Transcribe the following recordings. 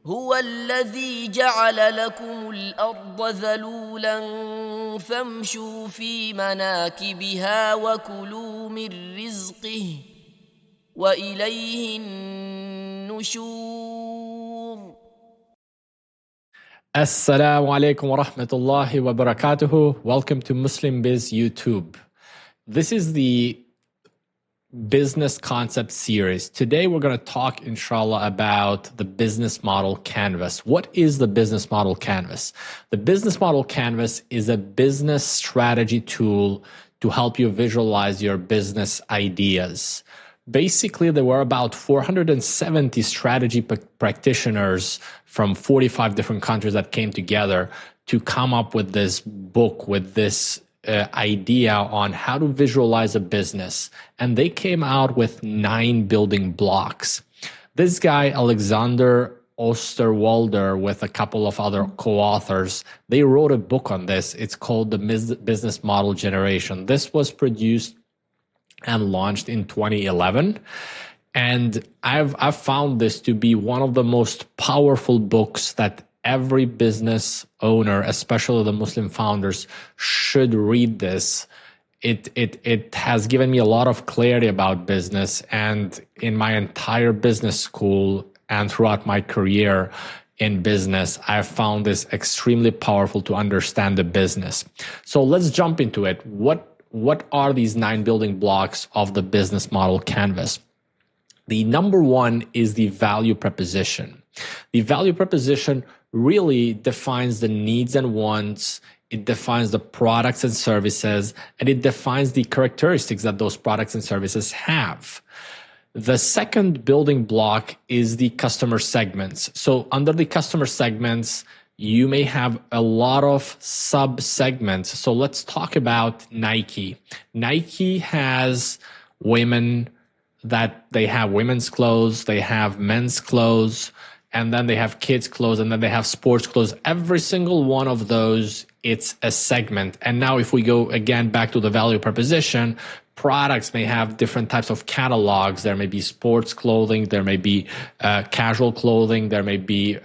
هو الذي جعل لكم الأرض ذلولا فامشوا في مناكبها وكلوا من رزقه وإليه النشور. Assalamu alaikum wa rahmatullahi wa barakatuhu. Welcome to Muslim Biz YouTube. This is the business concept series. Today we're going to talk, inshallah, about the business model canvas. What is the business model canvas? The business model canvas is a business strategy tool to help you visualize your business ideas. Basically, there were about 470 strategy practitioners from 45 different countries that came together to come up with this book, with this idea on how to visualize a business. And they came out with 9 building blocks. This guy, Alexander Osterwalder, with a couple of other co-authors, they wrote a book on this. It's called The Business Model Generation. This was produced and launched in 2011. And I've found this to be one of the most powerful books that every business owner, especially the Muslim founders, should read this. It has given me a lot of clarity about business, and in my entire business school and throughout my career in business, I've found this extremely powerful to understand the business. So let's jump into it. What are these 9 building blocks of the business model canvas? The number one is the value proposition. The value proposition really defines the needs and wants. It defines the products and services, and it defines the characteristics that those products and services have. The second building block is the customer segments. So under the customer segments, you may have a lot of sub-segments. So let's talk about Nike. Nike has women that they have women's clothes, they have men's clothes, and then they have kids' clothes, and then they have sports clothes. Every single one of those, it's a segment. And now if we go again back to the value proposition, products may have different types of catalogs. There may be sports clothing, there may be casual clothing, there may be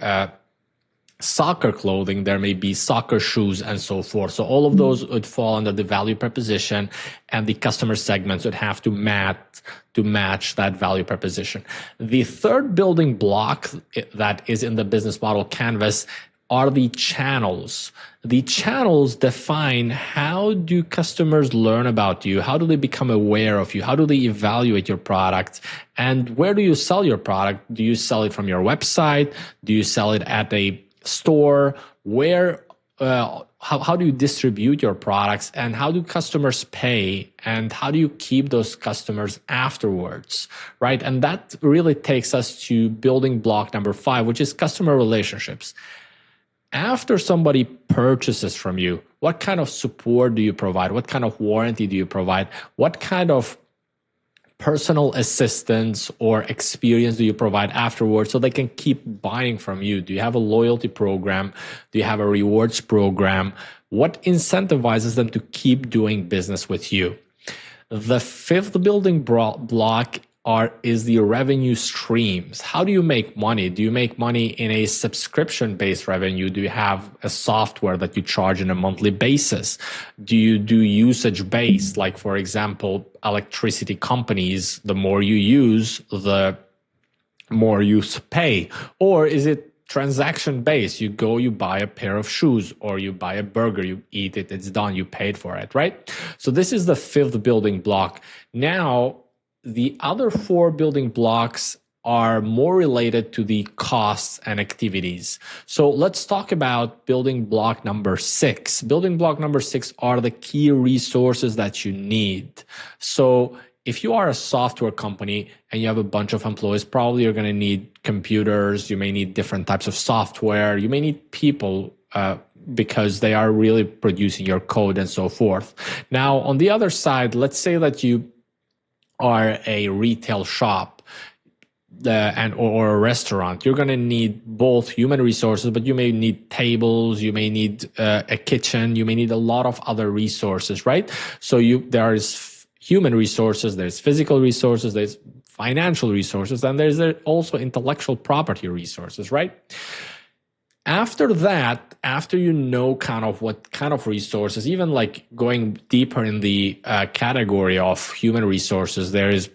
soccer clothing, there may be soccer shoes, and so forth. So all of those would fall under the value proposition, and the customer segments would have to match that value proposition. The third building block that is in the business model canvas are the channels. The channels define how do customers learn about you? How do they become aware of you? How do they evaluate your product? And where do you sell your product? Do you sell it from your website? Do you sell it at a store? Where how do you distribute your products, and how do customers pay, and how do you keep those customers afterwards, right? And that really takes us to building block number 5, which is customer relationships. After somebody purchases from you, what kind of support do you provide? What kind of warranty do you provide? What kind of personal assistance or experience do you provide afterwards so they can keep buying from you? Do you have a loyalty program? Do you have a rewards program? What incentivizes them to keep doing business with you? The 5th building block is the revenue streams. How do you make money? Do you make money in a subscription-based revenue? Do you have a software that you charge on a monthly basis? Do you do usage-based? Like, for example, electricity companies, the more you use, the more you pay. Or is it transaction-based? You go, you buy a pair of shoes, or you buy a burger, you eat it, it's done, you paid for it, right? So this is the 5th building block. Now, the other 4 building blocks are more related to the costs and activities. So let's talk about building block number 6. Building block number 6 are the key resources that you need. So if you are a software company and you have a bunch of employees, probably you're going to need computers, you may need different types of software, you may need people because they are really producing your code and so forth. Now, on the other side, let's say that you are a retail shop or a restaurant. You're going to need both human resources, but you may need tables, you may need a kitchen, you may need a lot of other resources, right? So there is human resources, there's physical resources, there's financial resources, and there's also intellectual property resources, right? After that, after you know kind of what kind of resources, even like going deeper in the category of human resources, there is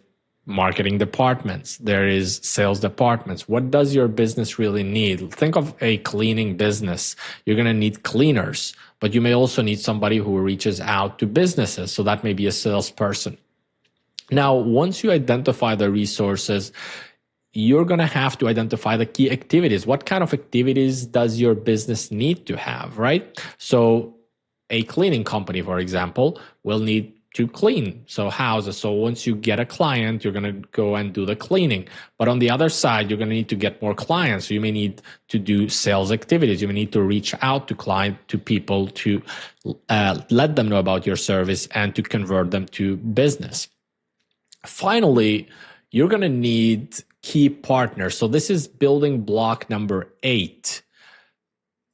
marketing departments, there is sales departments. What does your business really need? Think of a cleaning business. You're going to need cleaners, but you may also need somebody who reaches out to businesses. So that may be a salesperson. Now, once you identify the resources, you're going to have to identify the key activities. What kind of activities does your business need to have, right? So a cleaning company, for example, will need to clean houses. So once you get a client, you're going to go and do the cleaning. But on the other side, you're going to need to get more clients. So you may need to do sales activities. You may need to reach out to people to let them know about your service and to convert them to business. Finally, you're going to need key partners. So this is building block number 8.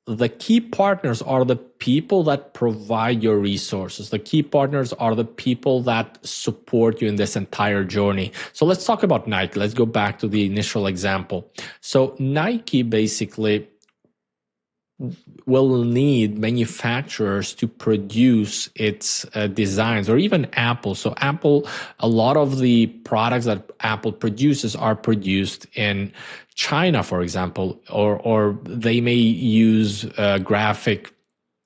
The key partners are the people that provide your resources. The key partners are the people that support you in this entire journey. So let's talk about Nike. Let's go back to the initial example. So Nike basically will need manufacturers to produce its designs, or even Apple. So Apple, a lot of the products that Apple produces are produced in China, for example, or they may use graphic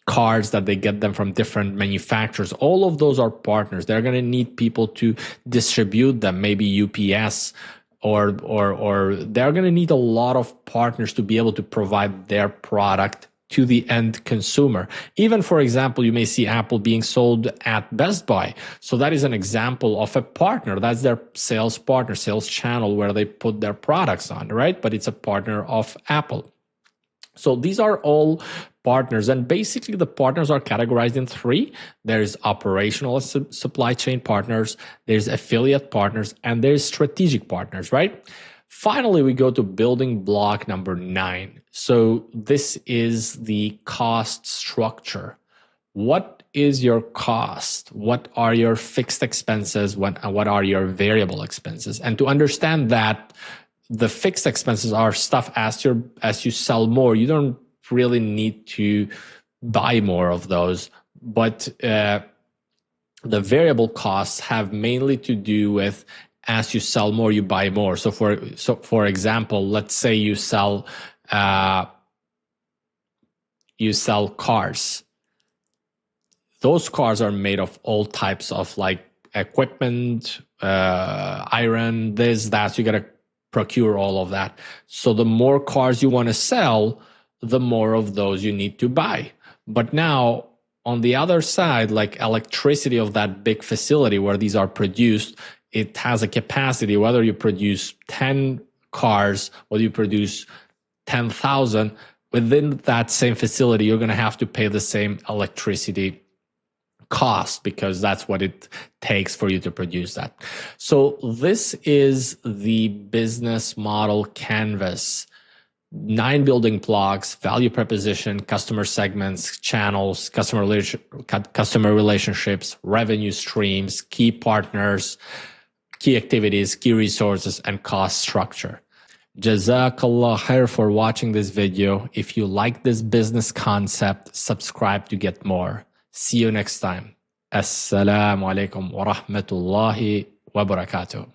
cards that they get them from different manufacturers. All of those are partners. They're going to need people to distribute them, maybe UPS, or they're going to need a lot of partners to be able to provide their product to the end consumer. Even, for example, you may see Apple being sold at Best Buy. So that is an example of a partner. That's their sales partner, sales channel where they put their products on, right? But it's a partner of Apple. So these are all partners, and basically the partners are categorized in 3. There's operational supply chain partners, there's affiliate partners, and there's strategic partners, right? Finally, we go to building block number 9. So this is the cost structure. What is your cost? What are your fixed expenses? What are your variable expenses? And to understand that, the fixed expenses are stuff as you sell more. You don't really need to buy more of those, but the variable costs have mainly to do with as you sell more, you buy more. So for example, let's say you sell cars. Those cars are made of all types of like equipment, iron, this, that. So you got to procure all of that. So the more cars you want to sell, the more of those you need to buy. But now on the other side, like electricity of that big facility where these are produced, it has a capacity, whether you produce 10 cars, whether you produce 10,000, within that same facility, you're going to have to pay the same electricity cost because that's what it takes for you to produce that. So this is the business model canvas. 9 building blocks: value proposition, customer segments, channels, customer relationships, revenue streams, key partners, key activities, key resources, and cost structure. Jazakallah khair for watching this video. If you like this business concept, subscribe to get more. See you next time. Assalamu alaikum wa rahmatullahi wa barakatuh.